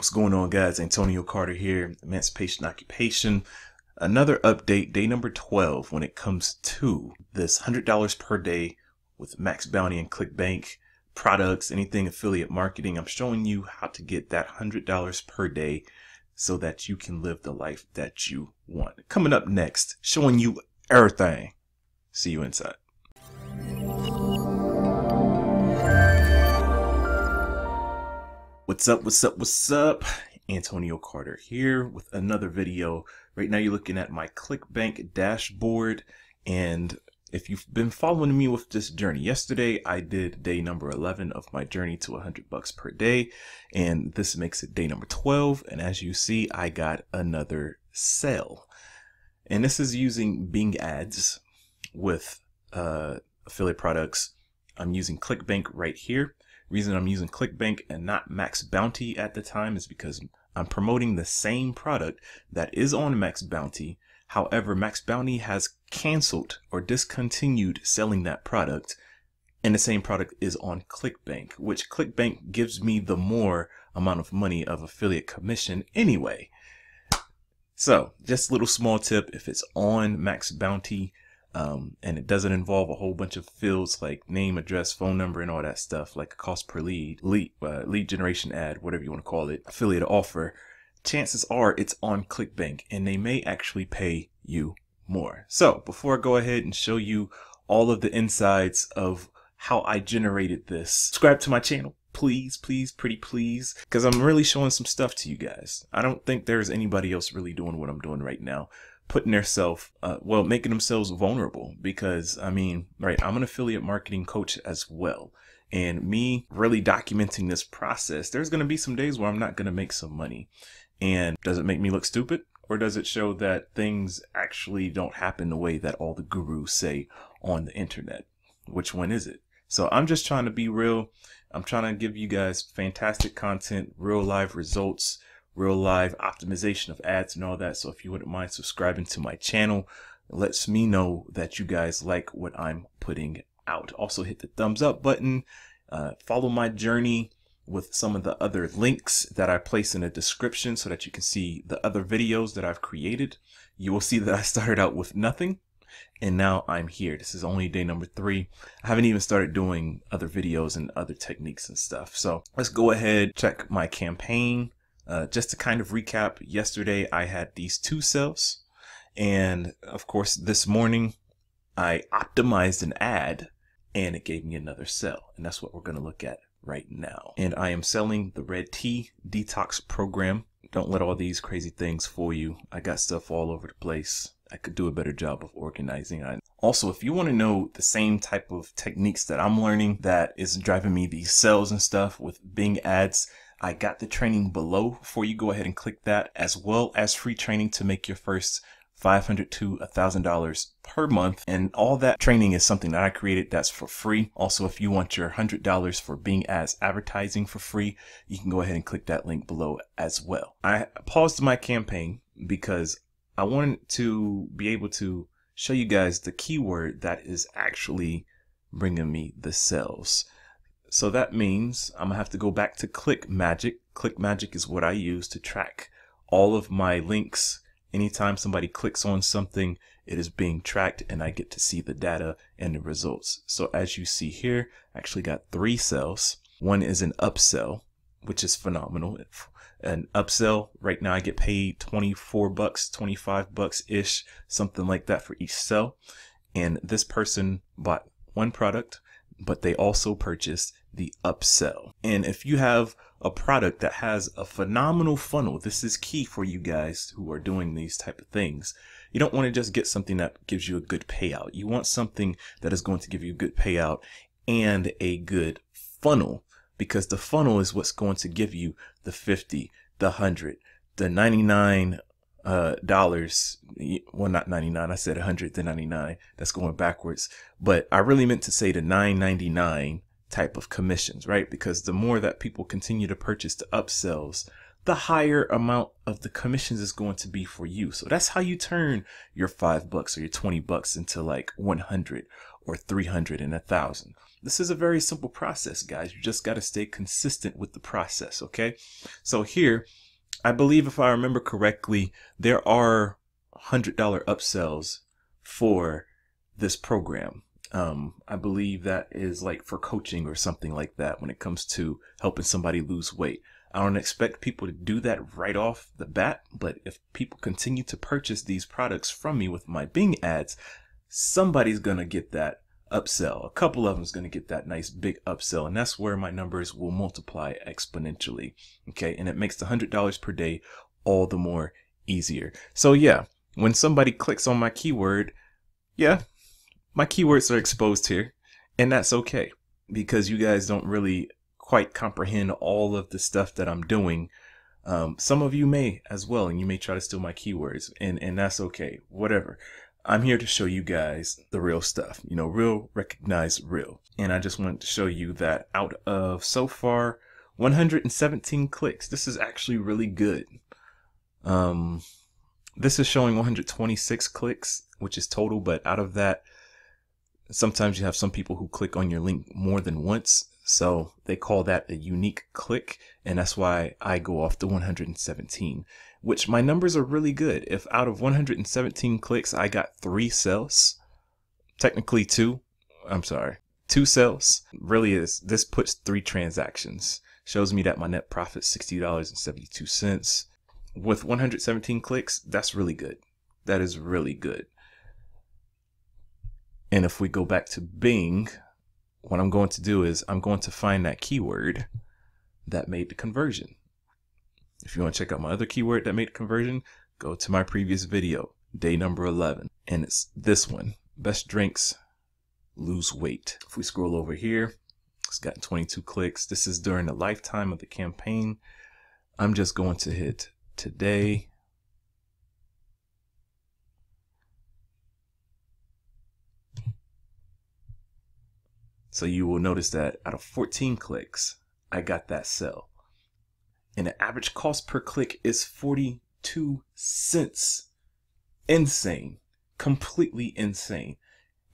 What's going on, guys? Antonio Carter here, Emancipation Occupation. Another update, day number 12, when it comes to this $100 per day with Maxbounty and ClickBank products, anything affiliate marketing. I'm showing you how to get that $100 per day so that you can live the life that you want. Coming up next, showing you everything. See you inside. What's up? Antonio Carter here with another video. Right now you're looking at my ClickBank dashboard, and if you've been following me with this journey, yesterday I did day number 11 of my journey to $100 per day, and this makes it day number 12. And as you see, I got another sale, and this is using Bing ads with affiliate products. I'm using ClickBank right here. Reason I'm using ClickBank and not Maxbounty at the time is because I'm promoting the same product that is on Maxbounty. However, Maxbounty has canceled or discontinued selling that product, and the same product is on ClickBank, which ClickBank gives me the more amount of money of affiliate commission anyway. So just a little small tip: if it's on Maxbounty, and it doesn't involve a whole bunch of fields like name, address, phone number, and all that stuff, like a cost per lead generation ad, whatever you want to call it, affiliate offer, chances are it's on ClickBank, and they may actually pay you more. So before I go ahead and show you all of the insides of how I generated this, subscribe to my channel, please, pretty please, because I'm really showing some stuff to you guys. I don't think there's anybody else really doing what I'm doing right now, putting themselves, making themselves vulnerable, because I mean, right, I'm an affiliate marketing coach as well. And me really documenting this process, there's going to be some days where I'm not going to make some money. And does it make me look stupid? Or does it show that things actually don't happen the way that all the gurus say on the internet? Which one is it? So I'm just trying to be real. I'm trying to give you guys fantastic content, real live results, real live optimization of ads and all that. So if you wouldn't mind subscribing to my channel, it lets me know that you guys like what I'm putting out. Also hit the thumbs up button, follow my journey with some of the other links that I place in the description so that you can see the other videos that I've created. You will see that I started out with nothing, and now I'm here. This is only day number 3. I haven't even started doing other videos and other techniques and stuff. So let's go ahead, check my campaign. Just to kind of recap, yesterday I had these 2 sales, and of course this morning I optimized an ad and it gave me another sell, and that's what we're going to look at right now. And I am selling the red tea detox program. Don't let all these crazy things fool you. I got stuff all over the place. I could do a better job of organizing. Also, if you want to know the same type of techniques that I'm learning that is driving me these sales and stuff with Bing ads, I got the training below for you. Go ahead and click that, as well as free training to make your first $500 to $1,000 per month. And all that training is something that I created that's for free. Also, if you want your $100 for Bing ads advertising for free, you can go ahead and click that link below as well. I paused my campaign because I wanted to be able to show you guys the keyword that is actually bringing me the sales. So that means I'm gonna have to go back to ClickMagick. ClickMagick is what I use to track all of my links. Anytime somebody clicks on something, it is being tracked, and I get to see the data and the results. So as you see here, I actually got 3 sales. One is an upsell, which is phenomenal. An upsell, right now I get paid $24, $25-ish, something like that for each sell. And this person bought 1 product, but they also purchased the upsell. And if you have a product that has a phenomenal funnel, this is key for you guys who are doing these type of things. You don't want to just get something that gives you a good payout. You want something that is going to give you a good payout and a good funnel, because the funnel is what's going to give you the 50, the 100, the 99 dollars. Well, not 99, I said 100 to 99. That's going backwards, but I really meant to say the $9.99 type of commissions, right? Because the more that people continue to purchase the upsells, the higher amount of the commissions is going to be for you. So that's how you turn your $5 or your $20 into like 100 or 300 and 1,000. This is a very simple process, guys. You just got to stay consistent with the process, okay? So here, I believe if I remember correctly, there are $100 upsells for this program. I believe that is like for coaching or something like that when it comes to helping somebody lose weight. I don't expect people to do that right off the bat, but if people continue to purchase these products from me with my Bing ads, somebody's going to get that upsell. A couple of them is going to get that nice big upsell, and that's where my numbers will multiply exponentially. Okay, and it makes the $100 per day all the more easier. So yeah, when somebody clicks on my keyword, yeah, my keywords are exposed here, and that's okay because you guys don't really quite comprehend all of the stuff that I'm doing. Some of you may as well, and you may try to steal my keywords, and that's okay, whatever. I'm here to show you guys the real stuff, you know, real, recognize real. And I just wanted to show you that out of so far 117 clicks, this is actually really good. This is showing 126 clicks, which is total, but out of that, sometimes you have some people who click on your link more than once. So they call that a unique click, and that's why I go off the 117, which my numbers are really good. If out of 117 clicks, I got 3 sales, technically 2 sales, really is, this puts 3 transactions, shows me that my net profit $60.72. With 117 clicks, that's really good. That is really good. And if we go back to Bing, what I'm going to do is I'm going to find that keyword that made the conversion. If you want to check out my other keyword that made the conversion, go to my previous video, day number 11. And it's this one, best drinks, lose weight. If we scroll over here, it's got 22 clicks. This is during the lifetime of the campaign. I'm just going to hit today. So you will notice that out of 14 clicks, I got that sell. And the average cost per click is 42 cents. Insane. Completely insane.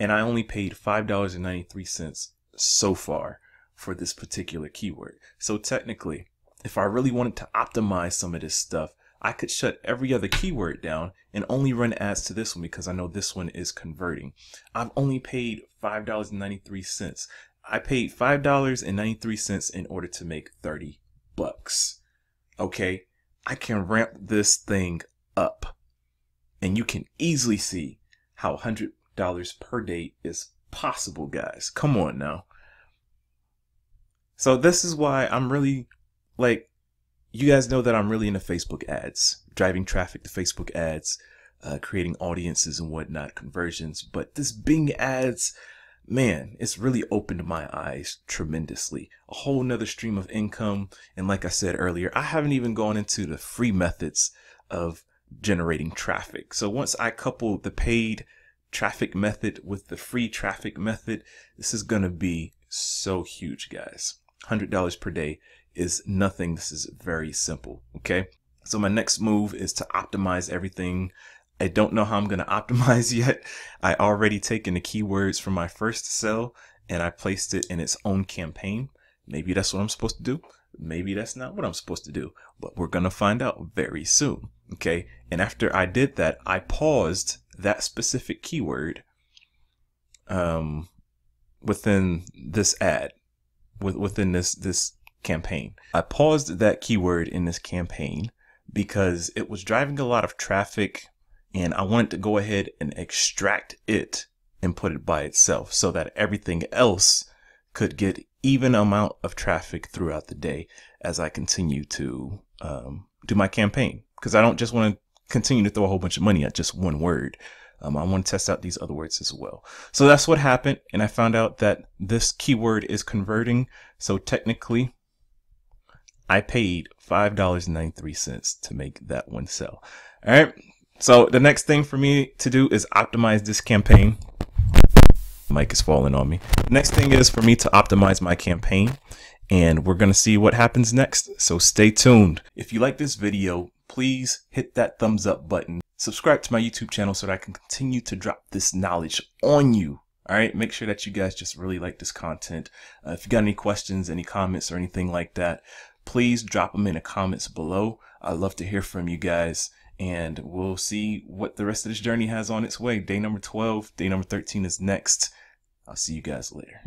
And I only paid $5.93 so far for this particular keyword. So technically, if I really wanted to optimize some of this stuff, I could shut every other keyword down and only run ads to this one because I know this one is converting. I've only paid $5.93. I paid $5.93 in order to make 30 bucks. Okay, I can ramp this thing up, and you can easily see how $100 per day is possible, guys. Come on now. So this is why I'm really, like, you guys know that I'm really into Facebook ads, driving traffic to Facebook ads, creating audiences and whatnot, conversions. But this Bing ads, man, it's really opened my eyes tremendously. A whole nother stream of income. And like I said earlier, I haven't even gone into the free methods of generating traffic. So once I couple the paid traffic method with the free traffic method, this is going to be so huge, guys. $100 per day is nothing. This is very simple. Okay. So my next move is to optimize everything. I don't know how I'm going to optimize yet. I already taken the keywords from my first sell and I placed it in its own campaign. Maybe that's what I'm supposed to do. Maybe that's not what I'm supposed to do, but we're going to find out very soon. Okay. And after I did that, I paused that specific keyword, within this ad, within this campaign. I paused that keyword in this campaign because it was driving a lot of traffic and I wanted to go ahead and extract it and put it by itself so that everything else could get even amount of traffic throughout the day as I continue to do my campaign, because I don't just want to continue to throw a whole bunch of money at just one word. I want to test out these other words as well. So that's what happened. And I found out that this keyword is converting. So technically I paid $5.93 to make that one sell. All right. So the next thing for me to do is optimize this campaign. Mic is falling on me. Next thing is for me to optimize my campaign, and we're going to see what happens next. So stay tuned. If you like this video, please hit that thumbs up button. Subscribe to my YouTube channel so that I can continue to drop this knowledge on you. All right, make sure that you guys just really like this content. If you got any questions, any comments, or anything like that, please drop them in the comments below. I'd love to hear from you guys, and we'll see what the rest of this journey has on its way. Day number 12, day number 13 is next. I'll see you guys later.